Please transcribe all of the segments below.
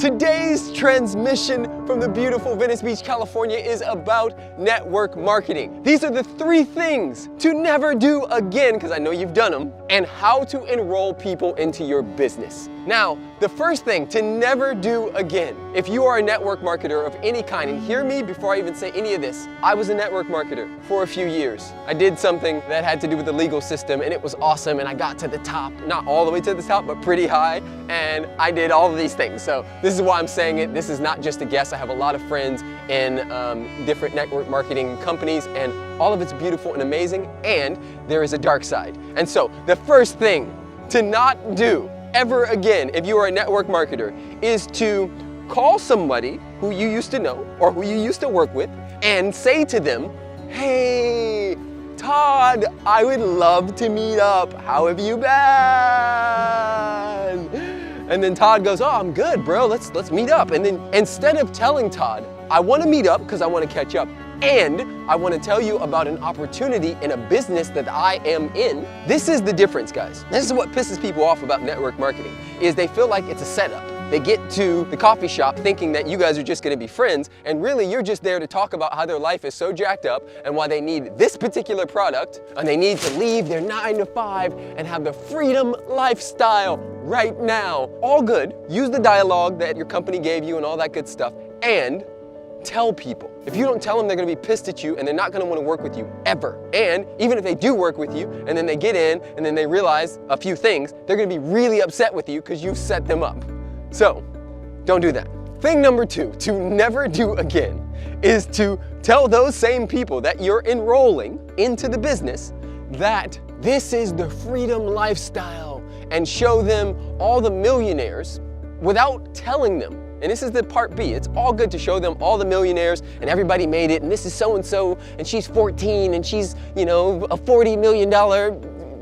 Today's transmission from the beautiful Venice Beach, California is about network marketing. These are the 3 things to never do again, because I know you've done them, and how to enroll people into your business. Now, the first thing to never do again, if you are a network marketer of any kind, and hear me before I even say any of this, I was a network marketer for a few years. I did something that had to do with the legal system, and it was awesome, and I got to the top, not all the way to the top, but pretty high, and I did all of these things. So this is why I'm saying it. This is not just a guess. I have a lot of friends in different network marketing companies, and all of it's beautiful and amazing, and there is a dark side. And so the first thing to not do ever again if you are a network marketer is to call somebody who you used to know or who you used to work with and say to them, "Hey, Todd, I would love to meet up. How have you been?" And then Todd goes, "Oh, I'm good, bro. Let's meet up." And then instead of telling Todd, "I want to meet up because I want to catch up, and I want to tell you about an opportunity in a business that I am in," this is the difference, guys. This is what pisses people off about network marketing, is they feel like it's a setup. They get to the coffee shop thinking that you guys are just gonna be friends, and really you're just there to talk about how their life is so jacked up and why they need this particular product, and they need to leave their 9 to 5 and have the freedom lifestyle right now. All good. Use the dialogue that your company gave you and all that good stuff, and tell people. If you don't tell them, they're gonna be pissed at you and they're not gonna wanna work with you ever. And even if they do work with you and then they get in and then they realize a few things, they're gonna be really upset with you because you've set them up. So, don't do that. Thing number 2 to never do again is to tell those same people that you're enrolling into the business that this is the freedom lifestyle, and show them all the millionaires without telling them. And this is the part B. It's all good to show them all the millionaires and everybody made it, and this is so-and-so, and she's 14, and she's, you know, a $40 million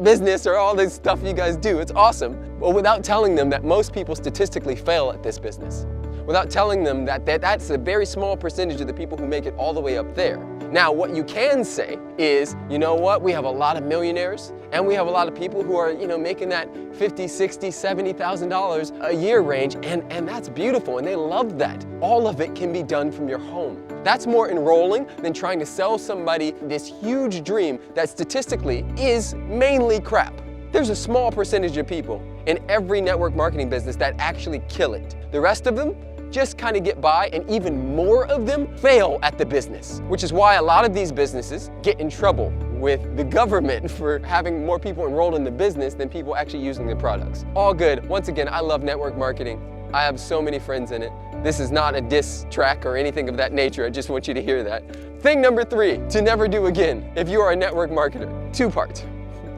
business, or all this stuff you guys do. It's awesome. But without telling them that most people statistically fail at this business. Without telling them that that's a very small percentage of the people who make it all the way up there. Now, what you can say is, you know what, we have a lot of millionaires, and we have a lot of people who are, you know, making that $50,000, $60,000, $70,000 a year range, and that's beautiful, and they love that. All of it can be done from your home. That's more enrolling than trying to sell somebody this huge dream that statistically is mainly crap. There's a small percentage of people in every network marketing business that actually kill it. The rest of them just kind of get by, and even more of them fail at the business, which is why a lot of these businesses get in trouble with the government for having more people enrolled in the business than people actually using the products. All good. Once again, I love network marketing. I have so many friends in it. This is not a diss track or anything of that nature. I just want you to hear that. Thing number 3 to never do again if you are a network marketer. 2 parts.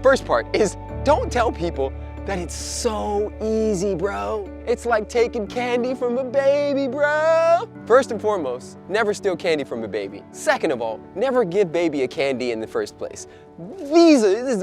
First part is, don't tell people that it's so easy, bro. It's like taking candy from a baby, bro. First and foremost, never steal candy from a baby. Second of all, never give baby a candy in the first place.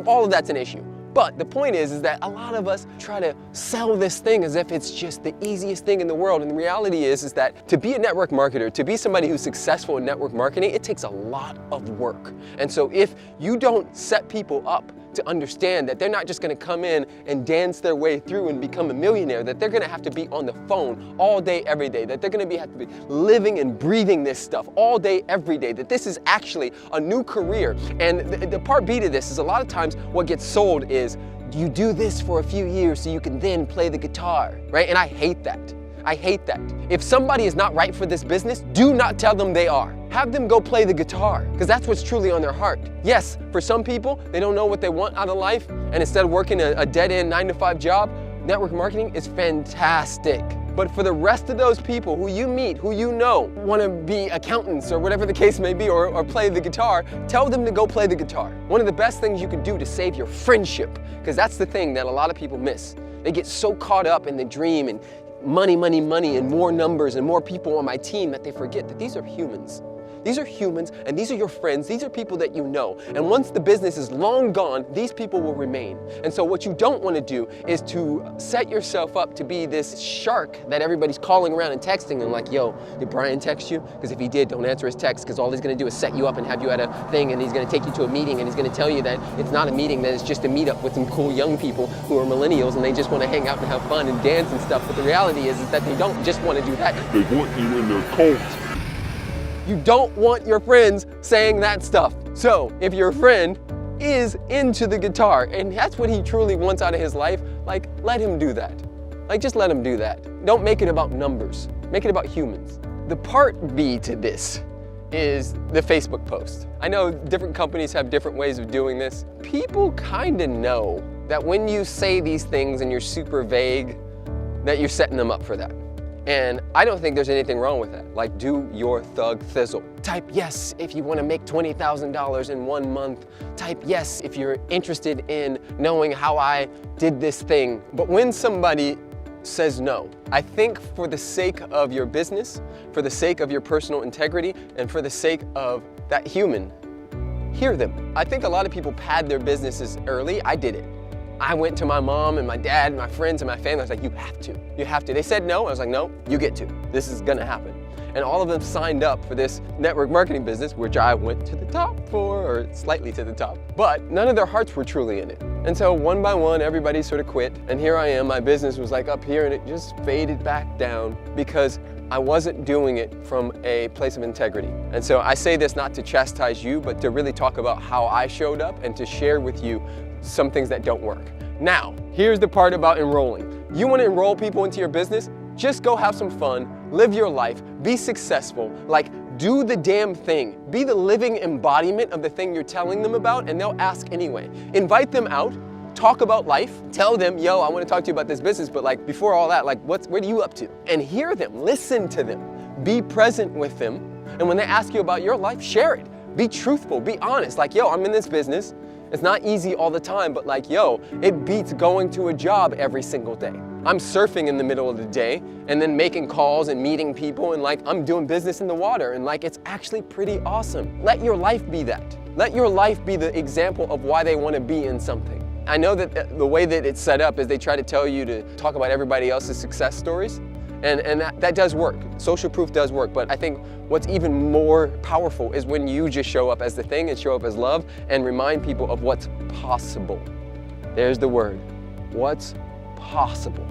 All of that's an issue. But the point is that a lot of us try to sell this thing as if it's just the easiest thing in the world. And the reality is that to be a network marketer, to be somebody who's successful in network marketing, it takes a lot of work. And so if you don't set people up to understand that they're not just gonna come in and dance their way through and become a millionaire, that they're gonna have to be on the phone all day, every day, that they're gonna have to be living and breathing this stuff all day, every day, that this is actually a new career. And the part B to this is a lot of times what gets sold is, you do this for a few years so you can then play the guitar, right? And I hate that. I hate that. If somebody is not right for this business, do not tell them they are. Have them go play the guitar, because that's what's truly on their heart. Yes, for some people, they don't know what they want out of life, and instead of working a dead-end 9 to 5 job, network marketing is fantastic. But for the rest of those people who you meet, who you know, want to be accountants or whatever the case may be, or play the guitar, tell them to go play the guitar. One of the best things you can do to save your friendship, because that's the thing that a lot of people miss. They get so caught up in the dream and money, money, money, and more numbers and more people on my team that they forget that these are humans. These are humans, and these are your friends. These are people that you know. And once the business is long gone, these people will remain. And so what you don't want to do is to set yourself up to be this shark that everybody's calling around and texting and like, yo, did Brian text you? Because if he did, don't answer his text, because all he's going to do is set you up and have you at a thing, and he's going to take you to a meeting, and he's going to tell you that it's not a meeting, that it's just a meetup with some cool young people who are millennials and they just want to hang out and have fun and dance and stuff. But the reality is that they don't just want to do that. They want you in their cult. You don't want your friends saying that stuff. So if your friend is into the guitar and that's what he truly wants out of his life, like, let him do that. Like, just let him do that. Don't make it about numbers. Make it about humans. The part B to this is the Facebook post. I know different companies have different ways of doing this. People kind of know that when you say these things and you're super vague, that you're setting them up for that. And I don't think there's anything wrong with that. Like, do your thug thizzle. Type yes if you want to make $20,000 in 1 month. Type yes if you're interested in knowing how I did this thing. But when somebody says no, I think for the sake of your business, for the sake of your personal integrity, and for the sake of that human, hear them. I think a lot of people pad their businesses early. I did it. I went to my mom and my dad and my friends and my family. I was like, you have to. You have to. They said no. I was like, no, you get to. This is gonna happen. And all of them signed up for this network marketing business, which I went to the top for, or slightly to the top. But none of their hearts were truly in it. And so one by one, everybody sort of quit. And here I am, my business was like up here and it just faded back down because I wasn't doing it from a place of integrity. And so I say this not to chastise you, but to really talk about how I showed up and to share with you some things that don't work. Now, here's the part about enrolling. You want to enroll people into your business? Just go have some fun, live your life, be successful, like do the damn thing. Be the living embodiment of the thing you're telling them about, and they'll ask anyway. Invite them out, talk about life, tell them, yo, I want to talk to you about this business, but like before all that, like what are you up to? And hear them, listen to them, be present with them, and when they ask you about your life, share it. Be truthful, be honest, like, yo, I'm in this business. It's not easy all the time, but like, yo, it beats going to a job every single day. I'm surfing in the middle of the day and then making calls and meeting people, and like I'm doing business in the water, and like it's actually pretty awesome. Let your life be that. Let your life be the example of why they want to be in something. I know that the way that it's set up is they try to tell you to talk about everybody else's success stories, and that does work. Social proof does work, but I think what's even more powerful is when you just show up as the thing and show up as love and remind people of what's possible. There's the word, what's possible.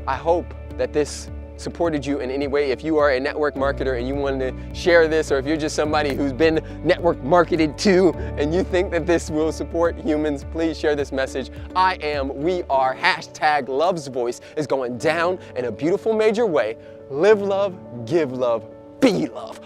I hope that this supported you in any way. If you are a network marketer and you wanted to share this, or if you're just somebody who's been network marketed to and you think that this will support humans, please share this message. We are, #Love's Voice is going down in a beautiful major way. Live love, give love, be love.